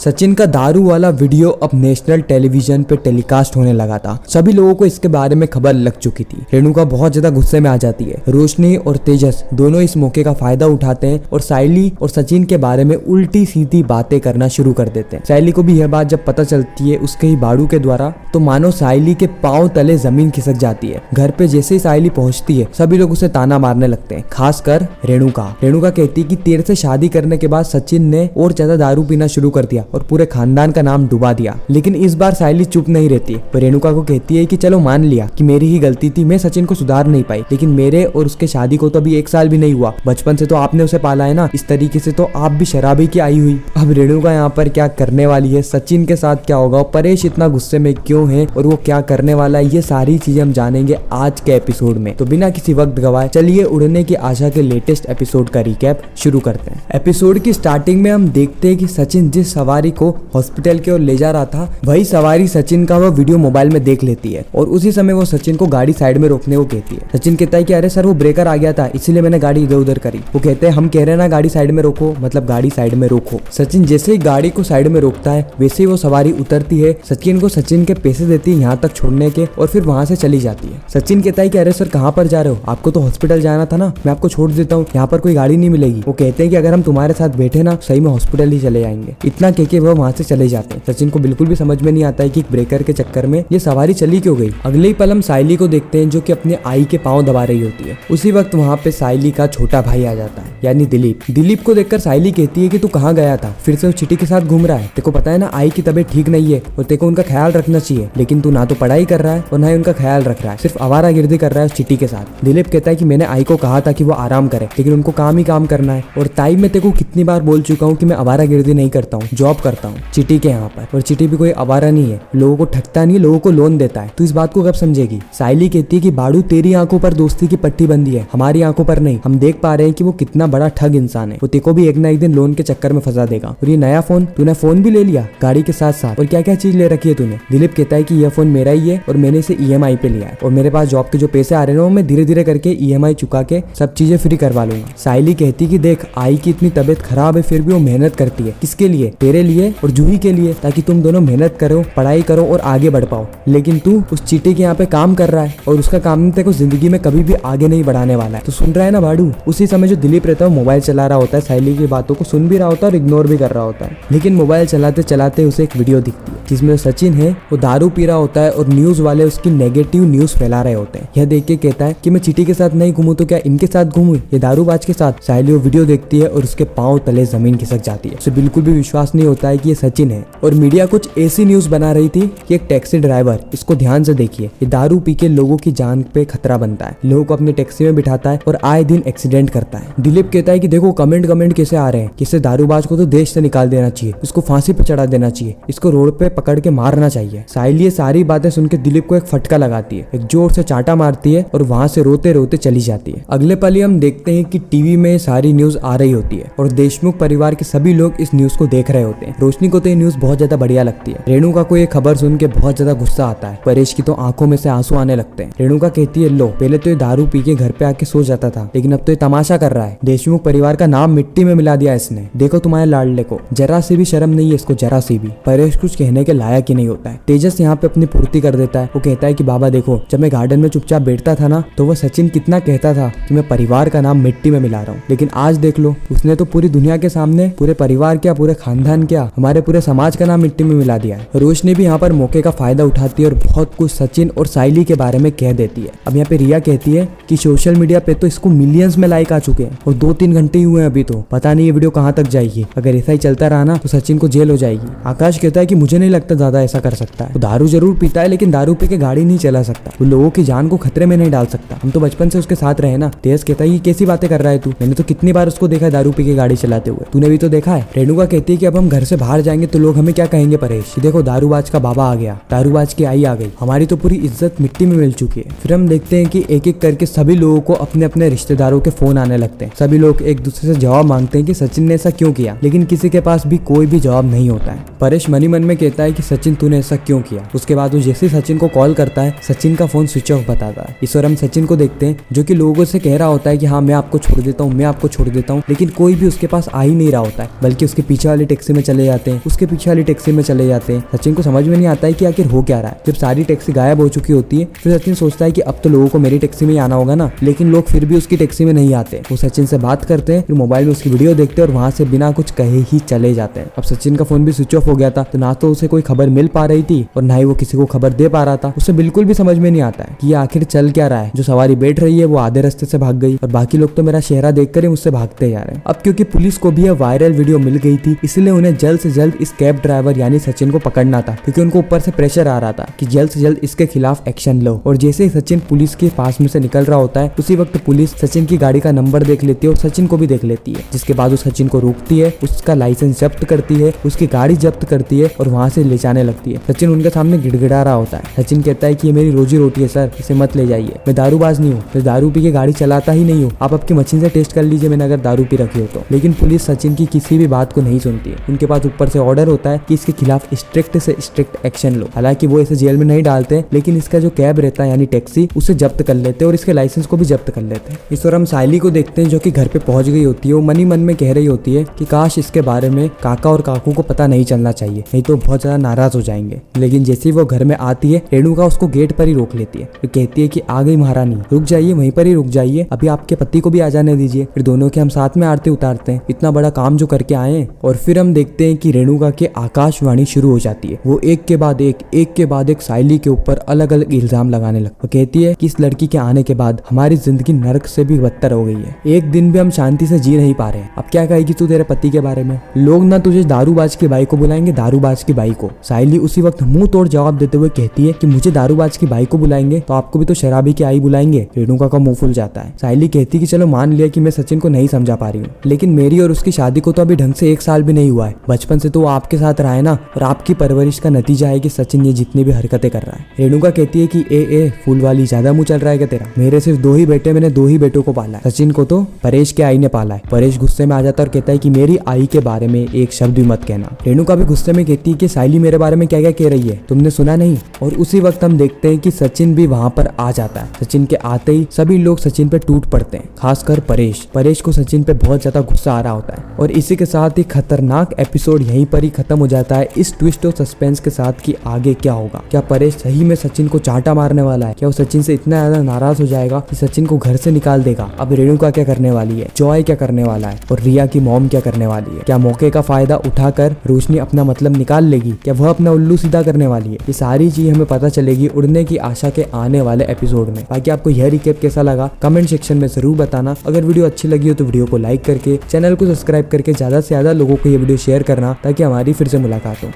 सचिन का दारू वाला वीडियो अब नेशनल टेलीविजन पे टेलीकास्ट होने लगा था। सभी लोगों को इसके बारे में खबर लग चुकी थी। रेणुका बहुत ज्यादा गुस्से में आ जाती है। रोशनी और तेजस दोनों इस मौके का फायदा उठाते हैं और साइली और सचिन के बारे में उल्टी सीधी बातें करना शुरू कर देते हैं। साइली को भी यह बात जब पता चलती है उसके ही बाड़ू के द्वारा, तो मानो साइली के पांव तले जमीन खिसक जाती है। घर पे जैसे ही साइली पहुंचती है सभी लोग उसे ताना मारने लगते हैं, खासकर रेणुका। रेणुका कहती है कि तेरे से शादी करने के बाद सचिन ने और ज्यादा दारू पीना शुरू कर दिया और पूरे खानदान का नाम डुबा दिया। लेकिन इस बार साइली चुप नहीं रहती। वो रेणुका को कहती है कि चलो मान लिया कि मेरी ही गलती थी, मैं सचिन को सुधार नहीं पाई, लेकिन मेरे और उसके शादी को तो अभी 1 साल भी नहीं हुआ। बचपन से तो आपने उसे पाला है ना, इस तरीके से तो आप भी शराबी की आई हुई। अब रेणुका यहाँ पर क्या करने वाली है, सचिन के साथ क्या होगा, परेश इतना गुस्से में क्यों है और वो क्या करने वाला है, ये सारी चीजें हम जानेंगे आज के एपिसोड में। तो बिना किसी वक्त गवाए चलिए उड़ने की आशा के लेटेस्ट एपिसोड का रिकैप शुरू करते हैं। एपिसोड की स्टार्टिंग में हम देखते हैं कि सचिन जिस सवारी को हॉस्पिटल की ओर ले जा रहा था, वही सवारी सचिन का वो वीडियो मोबाइल में देख लेती है और उसी समय वो सचिन को गाड़ी साइड में रोकने को कहती है। सचिन कहता है कि अरे सर वो ब्रेकर आ गया था इसीलिए मैंने गाड़ी इधर उधर करी। वो कहते हैं हम कह रहे हैं ना गाड़ी साइड में रोको, मतलब गाड़ी साइड में रोको। सचिन जैसे ही गाड़ी को साइड में रोकता है वैसे ही वो सवारी उतरती है, सचिन को सचिन के पैसे देती है यहाँ तक छोड़ने के और फिर वहां से चली जाती है। सचिन कहता है कि अरे सर कहाँ पर जा रहे हो, आपको तो हॉस्पिटल जाना था ना, मैं आपको छोड़ देता हूँ, यहाँ पर कोई गाड़ी नहीं मिलेगी। वो कहते हैं कि अगर हम तुम्हारे साथ बैठे ना सही में हॉस्पिटल ही चले जाएंगे। इतना कह के वो वहां से चले जाते हैं। सचिन को बिल्कुल भी समझ में नहीं आता है कि ब्रेकर के चक्कर में ये सवारी चली क्यों गई। अगले ही पल हम साइली को देखते हैं जो कि अपने आई के पांव दबा रही होती है। उसी वक्त वहां पे साइली का छोटा भाई आ जाता है, यानी दिलीप। दिलीप को देखकर साइली कहती है कि तू कहाँ गया था, फिर से वो चिटी के साथ घूम रहा है, तेको पता है ना आई की तबीयत ठीक नहीं है और तेको उनका ख्याल रखना चाहिए, लेकिन तू ना तो पढ़ाई कर रहा है और ना ही उनका ख्याल रख रहा है, सिर्फ आवारागर्दी कर रहा है उस चिटी के साथ। दिलीप कहता है कि मैंने आई को कहा था कि वो आराम करे, लेकिन उनको काम ही काम करना है। और ताई मैं तेको कितनी बार बोल चुका हूँ कि मैं आवारागर्दी नहीं करता हूँ, जॉब करता हूँ चिटी के यहाँ पर। और चिटी भी कोई आवारा नहीं है, लोगों को ठगता नहीं है, लोगों को लोन देता है। तो इस बात को कब समझेगी। साइली कहती है कि बाड़ू तेरी आंखों पर दोस्ती की पट्टी बंदी है, हमारी आंखों पर नहीं। हम देख पा रहे हैं कि वो कितना बड़ा ठग इंसान है, वो तेको भी एक ना एक दिन लोन के चक्कर में फंसा देगा। और ये नया फोन, तूने फोन भी ले लिया गाड़ी के साथ साथ, और क्या क्या चीज ले रखी है तूने। दिलीप कहता है कि यह फोन मेरा ही है और मैंने इसे EMI पे लिया है और मेरे पास जॉब के जो पैसे आ रहे हैं वो मैं धीरे धीरे करके EMI चुका के सब चीजें फ्री करवा लूंगा। साइली कहती कि देख आई की इतनी तबीयत खराब है फिर भी वो मेहनत करती है, किसके लिए, तेरे लिए और जूही के लिए, ताकि तुम दोनों मेहनत करो, पढ़ाई करो और आगे बढ़ पाओ। लेकिन तू उस चीटी के यहाँ पे काम कर रहा है और उसका काम तेरे को जिंदगी में कभी भी आगे नहीं बढ़ाने वाला है। तो सुन रहा है ना भाड़ू। उसी समय जो दिलीप रहता है मोबाइल चला रहा होता है, साइली की बातों को सुन भी रहा होता है और इग्नोर भी कर रहा होता है। लेकिन मोबाइल चलाते चलाते उसे एक वीडियो दिखती है जिसमें सचिन है वो दारू पी रहा होता है और न्यूज वाले उसकी नेगेटिव न्यूज फैला रहे होते हैं। यह देख के कहता है कि मैं चिटी के साथ नहीं घूमूं तो क्या इनके साथ घूमूं, ये दारूबाज के साथ। साइली वो वीडियो देखती है और उसके पांव तले जमीन खिसक जाती है। उसे बिल्कुल भी विश्वास नहीं होता है कि ये सचिन है। और मीडिया कुछ ऐसी न्यूज बना रही थी कि एक टैक्सी ड्राइवर, इसको ध्यान से देखिए, ये दारू पी के लोगों की जान पे खतरा बनता है, लोगों को अपनी टैक्सी में बिठाता है और आए दिन एक्सीडेंट करता है। दिलीप कहता है कि देखो कमेंट कैसे आ रहे हैं, किसी दारूबाज को तो देश से निकाल देना चाहिए, इसको फांसी पे चढ़ा देना चाहिए, इसको रोड पे पकड़ के मारना चाहिए। साइली ये सारी बातें सुन के दिलीप को एक फटका लगाती है, एक जोर से चांटा मारती है और वहां से रोते रोते चली जाती है। अगले पल ही हम देखते हैं कि टीवी में सारी न्यूज आ रही होती है और देशमुख परिवार के सभी लोग इस न्यूज को देख रहे होते हैं। रोशनी को तो ये न्यूज बहुत ज्यादा बढ़िया लगती है। रेणुका को ये खबर सुन के बहुत ज्यादा गुस्सा आता है। परेश की तो आंखों में से आंसू आने लगते हैं। रेणुका कहती है लो पहले तो ये दारू पी के घर पे आके सो जाता था, लेकिन अब तो ये तमाशा कर रहा है, देशमुख परिवार का नाम मिट्टी में मिला दिया इसने। देखो तुम्हारे लाडले को जरा सी भी शर्म नहीं है, इसको जरा सी भी। परेश कुछ कहने के लायक ही नहीं होता है। तेजस यहाँ पे अपनी पूर्ति कर देता है। वो कहता है कि बाबा देखो जब मैं गार्डन में चुपचाप बैठता था ना तो वो सचिन कितना कहता था कि मैं परिवार का नाम मिट्टी में मिला रहा हूँ, लेकिन आज देख लो उसने तो पूरी दुनिया के सामने पूरे परिवार क्या, पूरे खानदान क्या, हमारे पूरे समाज का नाम मिट्टी में मिला दिया है। रोशनी भी यहाँ पर मौके का फायदा उठाती है और बहुत कुछ सचिन और साइली के बारे में कह देती है। अब यहाँ पे रिया कहती है कि सोशल मीडिया पे तो इसको मिलियंस में लाइक आ चुके हैं और 2-3 घंटे ही हुए हैं अभी, तो पता नहीं ये वीडियो कहाँ तक जाएगी। अगर ऐसा ही चलता रहा ना तो सचिन को जेल हो जाएगी। आकाश कहता है कि मुझे नहीं लगता ज्यादा ऐसा कर सकता है, वो दारू जरूर पीता है लेकिन दारू पी के गाड़ी नहीं चला सकता, वो लोगों की जान को खतरे में नहीं डाल सकता, हम तो बचपन से उसके साथ रहे ना। तेज कहता है कि कैसी बातें कर रहा है तू, मैंने तो कितनी बार उसको देखा है दारू पी के गाड़ी चलाते हुए, तूने भी तो देखा है। रेणुका कहती है कि अब हम घर से बाहर जाएंगे तो लोग हमें क्या कहेंगे परेश, देखो दारूबाज का बाबा आ गया, दारूबाज की आई आ गई, हमारी तो पूरी इज्जत मिट्टी में मिल चुकी है। फिर हम देखते हैं कि एक एक करके सभी लोगों को अपने अपने रिश्तेदारों के फोन आने लगते हैं। सभी लोग एक दूसरे से जवाब मांगते हैं कि सचिन ने ऐसा क्यों किया, लेकिन किसी के पास भी कोई भी जवाब नहीं होता है। परेश मन ही मन में कहता है कि सचिन तूने ऐसा क्यों किया। उसके बाद वो जैसे सचिन को कॉल करता है, सचिन का फोन स्विच ऑफ बताता है। इस और हम सचिन को देखते हैं जो कि लोगों से कह रहा होता है कि हाँ मैं आपको छोड़ देता हूँ, मैं आपको छोड़ देता हूँ, लेकिन कोई भी उसके पास आ ही नहीं रहा होता है, बल्कि उसके पीछे वाली टैक्सी में चले जाते हैं, उसके पीछे वाली टैक्सी में चले जाते हैं। सचिन को समझ में नहीं आता है कि आखिर हो क्या रहा है। जब सारी टैक्सी गायब हो चुकी होती है फिर सचिन सोचता है कि अब तो लोगों को मेरी टैक्सी में ही आना होगा ना, लेकिन लोग फिर भी उसकी टैक्सी में नहीं आते। वो सचिन से बात करते हैं, फिर मोबाइल में उसकी वीडियो देखते हैं और वहां से बिना कुछ कहे ही चले जाते हैं। अब सचिन का फोन भी स्विच ऑफ हो गया था, तो ना तो उसे कोई खबर मिल पा रही थी और ना ही वो किसी को खबर दे पा रहा था। उसे बिल्कुल भी समझ में नहीं आता है कि ये आखिर चल क्या रहा है। जो सवारी बैठ रही है वो आधे रास्ते से भाग गई और बाकी लोग तो मेरा चेहरा देखकर ही मुझसे भागते जा रहे हैं। अब क्योंकि पुलिस को भी यह वायरल वीडियो मिल गई थी, इसलिए उन्हें जल्द से जल्द इस कैब ड्राइवर यानी सचिन को पकड़ना था, क्योंकि उनको ऊपर से प्रेशर आ रहा था कि जल्द से जल्द इसके खिलाफ एक्शन लो। और जैसे ही सचिन पुलिस के पास में से निकल रहा होता है, उसी वक्त पुलिस सचिन की गाड़ी का नंबर देख लेती है और सचिन को भी देख लेती है, जिसके बाद वो सचिन को रोकती है, उसका लाइसेंस जब्त करती है, उसकी गाड़ी जब्त करती है और वहां से ले जाने लगती है। सचिन उनके सामने गिड़गिड़ा रहा होता है। सचिन कहता है कि ये मेरी रोजी रोटी है सर, इसे मत ले जाइए, मैं दारूबाज नहीं हूँ, मैं दारू पी के गाड़ी चलाता ही नहीं हूँ, आप आपकी मशीन से टेस्ट कर लीजिए मैंने अगर दारू पी रखी हो तो। लेकिन पुलिस सचिन की किसी भी बात को नहीं सुनती है। उनके पास ऊपर से ऑर्डर होता है कि इसके खिलाफ स्ट्रिक्ट से स्ट्रिक्ट एक्शन लो। हालांकि वो इसे जेल में नहीं डालते, लेकिन इसका जो कैब रहता है यानी टैक्सी उसे जब्त कर लेते हैं और इसके लाइसेंस को भी जब्त कर लेते हैं। इस और हम साइली को देखते हैं जो कि घर पे पहुंच गई होती है। वो मन ही मन में कह रही होती है कि काश इसके बारे में काका और काकू को पता नहीं चलना चाहिए, नहीं तो बहुत ज्यादा नाराज हो जाएंगे। लेकिन जैसे ही वो घर में आती है, रेणुका उसको गेट पर ही रोक लेती है। वो कहती है कि आ गई महारानी, रुक जाइए, वहीं पर ही रुक जाइए, अभी आपके पति को भी आ जाने दीजिए, फिर दोनों के हम साथ में आरती उतारते हैं, इतना बड़ा काम जो करके आए हैं। और फिर हम देखते हैं कि रेणुका के आकाशवाणी शुरू हो जाती है। वो एक के बाद एक साइली के ऊपर अलग अलग इल्जाम लगाने लगती है। वो कहती है कि इस लड़की के आने के बाद हमारी जिंदगी नर्क से भी बदतर हो गई है, एक दिन भी हम शांति से जी नहीं पा रहे हैं। अब क्या कहेगी तू तेरे पति के बारे में? लोग ना तुझे दारूबाज की बाई को बुलाएंगे, दारूबाज की बाई को। साइली उसी वक्त मुंह तोड़ जवाब देते हुए कहती है कि मुझे दारूबाज की बाई को बुलाएंगे तो आपको भी तो शराबी की आई बुलाएंगे। रेणुका का मुंह फूल जाता है। साइली कहती कि चलो मान लिया कि मैं सचिन को नहीं समझा पा रही हूँ, लेकिन मेरी और उसकी शादी को तो अभी ढंग से 1 साल भी नहीं हुआ है। बचपन से तो वो आपके साथ रहा है ना, और आपकी परवरिश का नतीजा है कि सचिन ये जितनी भी हरकतें कर रहा है। रेणुका कहती है कि ए फूल वाली, ज्यादा मुंह चल रहा है क्या तेरा? मेरे सिर्फ 2 ही बेटे, मैंने 2 ही बेटों को पाला है, सचिन को तो परेश के आई ने पाला है। परेश गुस्से में आ जाता है और कहता है कि मेरी आई के बारे में एक शब्द भी मत कहना। रेणुका भी गुस्से में कहती है कि साइली मेरे बारे में क्या क्या कह रही है, तुमने सुना नहीं? और उसी वक्त हम देखते हैं कि सचिन भी वहां पर आ जाता है। सचिन के आते ही सभी लोग सचिन पे टूट पड़ते हैं, खासकर परेश को सचिन पे बहुत ज्यादा गुस्सा आ रहा होता है। और इसी के साथ ही खतरनाक एपिसोड यहीं पर ही खत्म हो जाता है, इस ट्विस्ट और सस्पेंस के साथ कि आगे क्या होगा। क्या परेश सही में सचिन को चांटा मारने वाला है? क्या वो सचिन से इतना ज्यादा नाराज हो जाएगा कि सचिन को घर से निकाल देगा? अब रेणुका क्या करने वाली है, जॉय क्या करने वाला है और रिया की मॉम क्या करने वाली है? क्या मौके का फायदा उठाकर रोशनी अपना मतलब निकाल लेगी? क्या वह अपना उल्लू सीधा करने वाली है? ये सारी चीज हमें पता चलेगी उड़ने की आशा के आने वाले एपिसोड में। बाकी आपको यह रिकैप कैसा लगा कमेंट सेक्शन में जरूर बताना। अगर वीडियो अच्छी लगी हो तो वीडियो को लाइक करके चैनल को सब्सक्राइब करके ज्यादा से ज्यादा लोगों को ये वीडियो शेयर करना, ताकि हमारी फिर से मुलाकात हो।